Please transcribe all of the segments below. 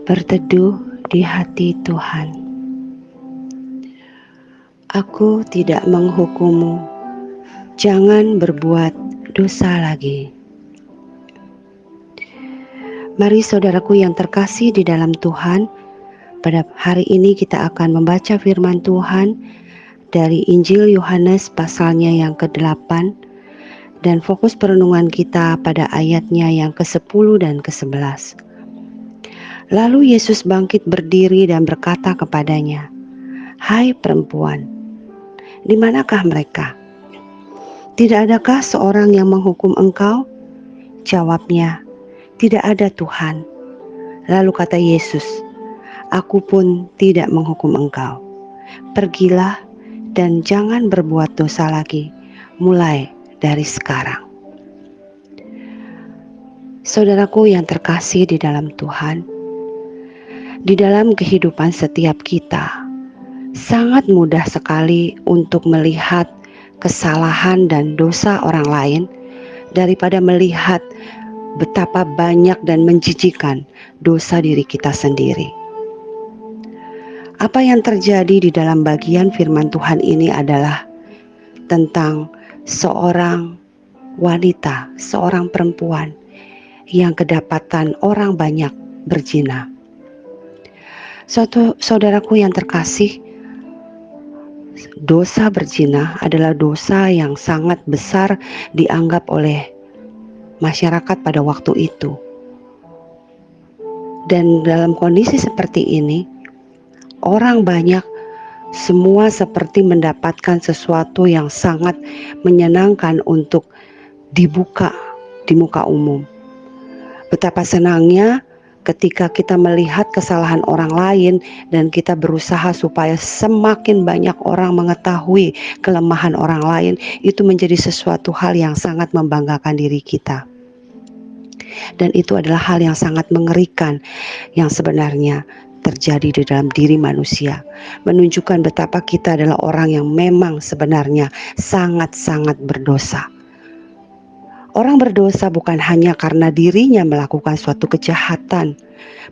Berteduh di hati Tuhan. Aku tidak menghukummu, jangan berbuat dosa lagi. Mari saudaraku yang terkasih di dalam Tuhan, pada hari ini kita akan membaca firman Tuhan dari Injil Yohanes pasalnya yang ke-8 dan fokus perenungan kita pada ayatnya yang ke-10 dan ke-11. Lalu Yesus bangkit berdiri dan berkata kepadanya, "Hai perempuan, di manakah mereka? Tidak adakah seorang yang menghukum engkau?" Jawabnya, "Tidak ada Tuhan." Lalu kata Yesus, "Aku pun tidak menghukum engkau. Pergilah dan jangan berbuat dosa lagi, mulai dari sekarang." Saudaraku yang terkasih di dalam Tuhan, di dalam kehidupan setiap kita, sangat mudah sekali untuk melihat kesalahan dan dosa orang lain daripada melihat betapa banyak dan menjijikan dosa diri kita sendiri. Apa yang terjadi di dalam bagian firman Tuhan ini adalah tentang seorang wanita, seorang perempuan yang kedapatan orang banyak berzina. Saudaraku yang terkasih, dosa berzina adalah dosa yang sangat besar dianggap oleh masyarakat pada waktu itu. Dan dalam kondisi seperti ini, orang banyak semua seperti mendapatkan sesuatu yang sangat menyenangkan untuk dibuka di muka umum. Betapa senangnya ketika kita melihat kesalahan orang lain dan kita berusaha supaya semakin banyak orang mengetahui kelemahan orang lain, itu menjadi sesuatu hal yang sangat membanggakan diri kita. Dan itu adalah hal yang sangat mengerikan yang sebenarnya terjadi di dalam diri manusia, menunjukkan betapa kita adalah orang yang memang sebenarnya sangat-sangat berdosa. Orang berdosa bukan hanya karena dirinya melakukan suatu kejahatan,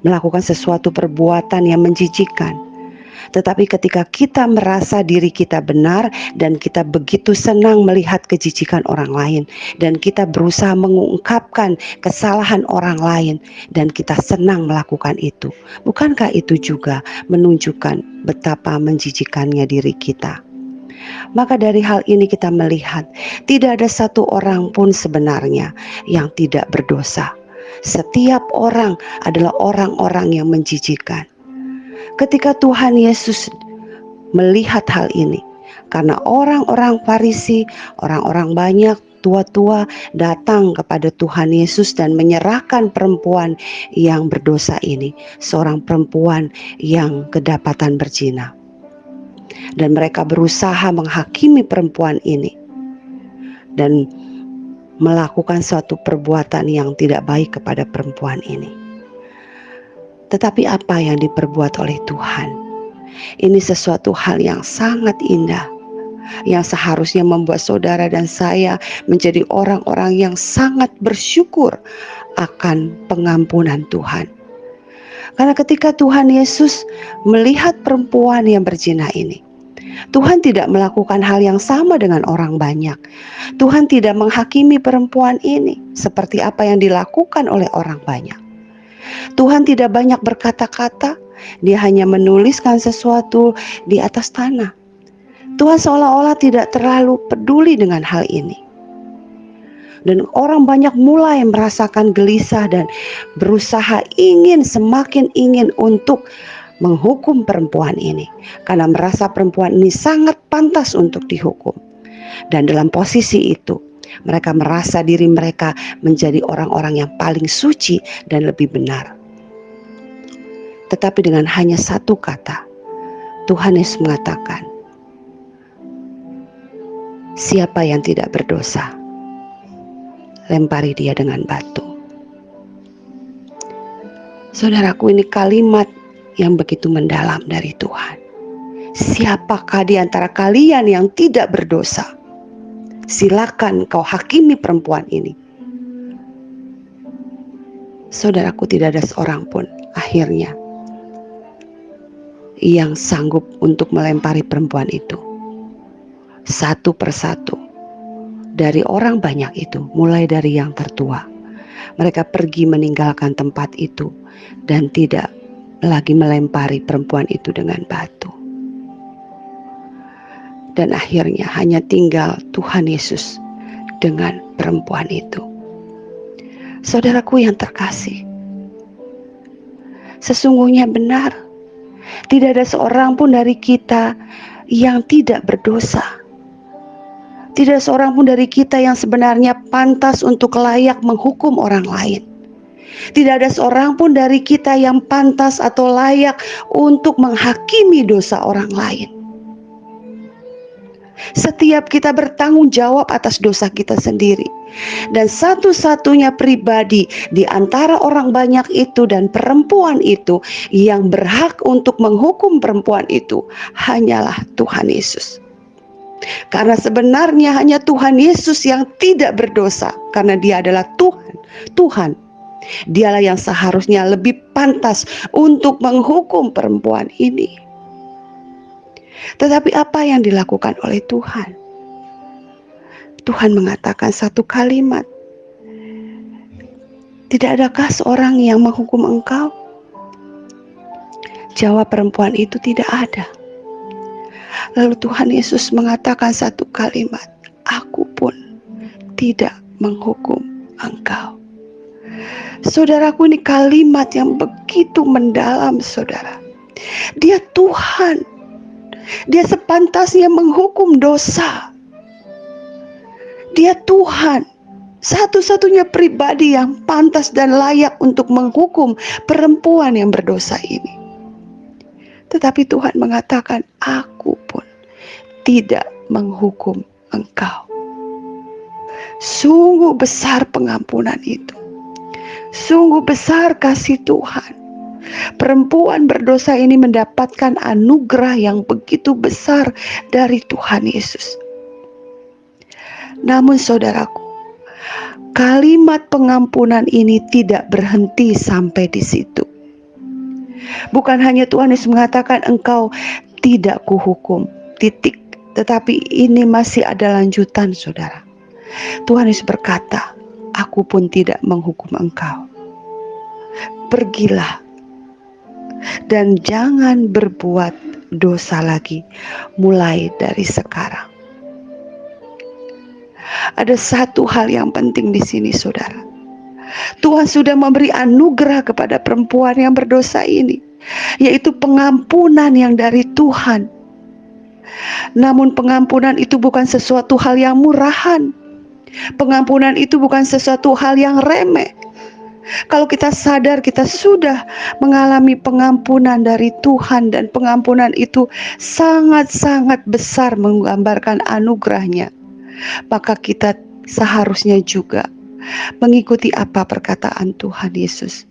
melakukan sesuatu perbuatan yang menjijikkan, tetapi ketika kita merasa diri kita benar dan kita begitu senang melihat kejijikan orang lain, dan kita berusaha mengungkapkan kesalahan orang lain dan kita senang melakukan itu, bukankah itu juga menunjukkan betapa menjijikannya diri kita? Maka dari hal ini kita melihat tidak ada satu orang pun sebenarnya yang tidak berdosa. Setiap orang adalah orang-orang yang menjijikan. Ketika Tuhan Yesus melihat hal ini, karena orang-orang Farisi, orang-orang banyak tua-tua datang kepada Tuhan Yesus dan menyerahkan perempuan yang berdosa ini, seorang perempuan yang kedapatan berzina. Dan mereka berusaha menghakimi perempuan ini dan melakukan suatu perbuatan yang tidak baik kepada perempuan ini. Tetapi apa yang diperbuat oleh Tuhan? Ini sesuatu hal yang sangat indah, yang seharusnya membuat saudara dan saya menjadi orang-orang yang sangat bersyukur akan pengampunan Tuhan. Karena ketika Tuhan Yesus melihat perempuan yang berzina ini, Tuhan tidak melakukan hal yang sama dengan orang banyak. Tuhan tidak menghakimi perempuan ini seperti apa yang dilakukan oleh orang banyak. Tuhan tidak banyak berkata-kata, dia hanya menuliskan sesuatu di atas tanah. Tuhan seolah-olah tidak terlalu peduli dengan hal ini. Dan orang banyak mulai merasakan gelisah dan berusaha semakin ingin untuk menghukum perempuan ini, karena merasa perempuan ini sangat pantas untuk dihukum. Dan dalam posisi itu, mereka merasa diri mereka menjadi orang-orang yang paling suci dan lebih benar. Tetapi dengan hanya satu kata, Tuhan Yesus mengatakan, "Siapa yang tidak berdosa, lempari dia dengan batu." Saudaraku, ini kalimat yang begitu mendalam dari Tuhan. Siapakah di antara kalian yang tidak berdosa? Silakan kau hakimi perempuan ini. Saudaraku, tidak ada seorang pun akhirnya yang sanggup untuk melempari perempuan itu. Satu persatu dari orang banyak itu, mulai dari yang tertua, mereka pergi meninggalkan tempat itu dan tidak lagi melempari perempuan itu dengan batu. Dan akhirnya hanya tinggal Tuhan Yesus dengan perempuan itu. Saudaraku yang terkasih, sesungguhnya benar, tidak ada seorang pun dari kita yang tidak berdosa. Tidak seorang pun dari kita yang sebenarnya pantas untuk layak menghukum orang lain. Tidak ada seorang pun dari kita yang pantas atau layak untuk menghakimi dosa orang lain. Setiap kita bertanggung jawab atas dosa kita sendiri. Dan satu-satunya pribadi di antara orang banyak itu dan perempuan itu yang berhak untuk menghukum perempuan itu hanyalah Tuhan Yesus. Karena sebenarnya hanya Tuhan Yesus yang tidak berdosa, karena Dia adalah Tuhan. Dialah yang seharusnya lebih pantas untuk menghukum perempuan ini. Tetapi apa yang dilakukan oleh Tuhan? Tuhan mengatakan satu kalimat, tidak adakah seorang yang menghukum engkau? Jawab perempuan itu, tidak ada. Lalu Tuhan Yesus mengatakan satu kalimat, aku pun tidak menghukum engkau. Saudaraku, ini kalimat yang begitu mendalam, saudara. Dia Tuhan. Dia sepantasnya menghukum dosa. Dia Tuhan, satu-satunya pribadi yang pantas dan layak untuk menghukum perempuan yang berdosa ini. Tetapi Tuhan mengatakan, aku pun tidak menghukum engkau. Sungguh besar pengampunan itu. Sungguh besar kasih Tuhan. Perempuan berdosa ini mendapatkan anugerah yang begitu besar dari Tuhan Yesus. Namun saudaraku, kalimat pengampunan ini tidak berhenti sampai di situ. Bukan hanya Tuhan Yesus mengatakan engkau tidak kuhukum, titik. Tetapi ini masih ada lanjutan, saudara. Tuhan Yesus berkata, aku pun tidak menghukum engkau. Pergilah dan jangan berbuat dosa lagi mulai dari sekarang. Ada satu hal yang penting di sini, saudara. Tuhan sudah memberi anugerah kepada perempuan yang berdosa ini, yaitu pengampunan yang dari Tuhan. Namun pengampunan itu bukan sesuatu hal yang murahan. Pengampunan itu bukan sesuatu hal yang remeh. Kalau kita sadar kita sudah mengalami pengampunan dari Tuhan, dan pengampunan itu sangat-sangat besar menggambarkan anugerahnya, maka kita seharusnya juga mengikuti apa perkataan Tuhan Yesus.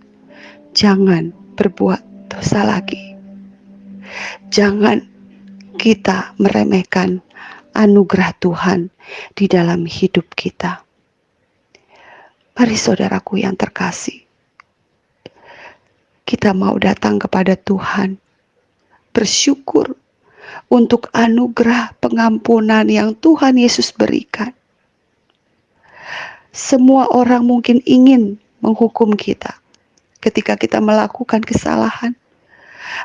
Jangan berbuat dosa lagi. Jangan kita meremehkan anugerah Tuhan di dalam hidup kita. Mari saudaraku yang terkasih, kita mau datang kepada Tuhan, bersyukur untuk anugerah pengampunan yang Tuhan Yesus berikan. Semua orang mungkin ingin menghukum kita ketika kita melakukan kesalahan.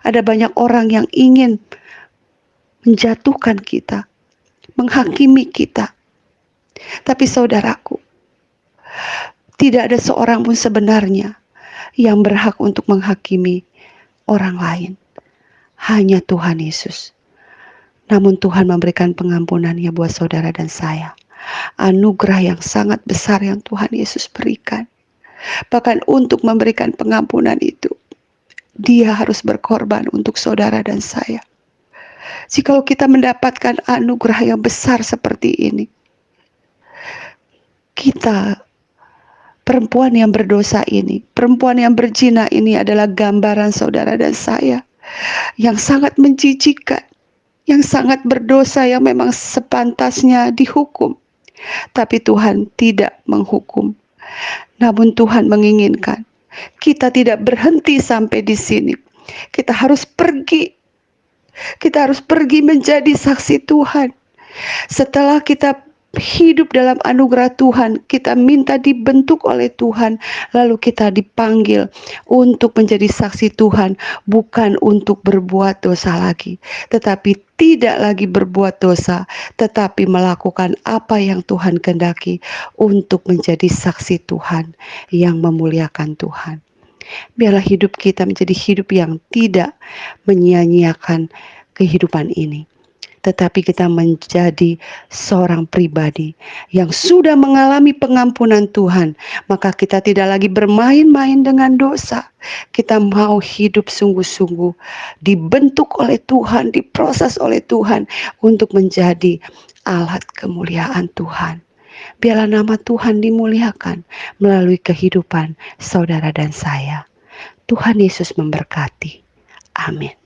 Ada banyak orang yang ingin menjatuhkan kita, menghakimi kita. Tapi saudaraku, tidak ada seorang pun sebenarnya yang berhak untuk menghakimi orang lain. Hanya Tuhan Yesus. Namun Tuhan memberikan pengampunannya buat saudara dan saya. Anugerah yang sangat besar yang Tuhan Yesus berikan. Bahkan untuk memberikan pengampunan itu, Dia harus berkorban untuk saudara dan saya. Jikalau kita mendapatkan anugerah yang besar seperti ini, kita, perempuan yang berdosa ini, perempuan yang berzina ini adalah gambaran saudara dan saya yang sangat menjijikkan, yang sangat berdosa, yang memang sepantasnya dihukum. Tapi Tuhan tidak menghukum. Namun Tuhan menginginkan kita tidak berhenti sampai di sini. Kita harus pergi Kita harus pergi menjadi saksi Tuhan. Setelah kita hidup dalam anugerah Tuhan, kita minta dibentuk oleh Tuhan, lalu kita dipanggil untuk menjadi saksi Tuhan, bukan untuk berbuat dosa lagi, tetapi tidak lagi berbuat dosa, tetapi melakukan apa yang Tuhan kehendaki untuk menjadi saksi Tuhan yang memuliakan Tuhan. Biarlah hidup kita menjadi hidup yang tidak menyia-nyiakan kehidupan ini, tetapi kita menjadi seorang pribadi yang sudah mengalami pengampunan Tuhan. Maka kita tidak lagi bermain-main dengan dosa. Kita mau hidup sungguh-sungguh, dibentuk oleh Tuhan, diproses oleh Tuhan untuk menjadi alat kemuliaan Tuhan. Biarlah nama Tuhan dimuliakan melalui kehidupan saudara dan saya. Tuhan Yesus memberkati. Amin.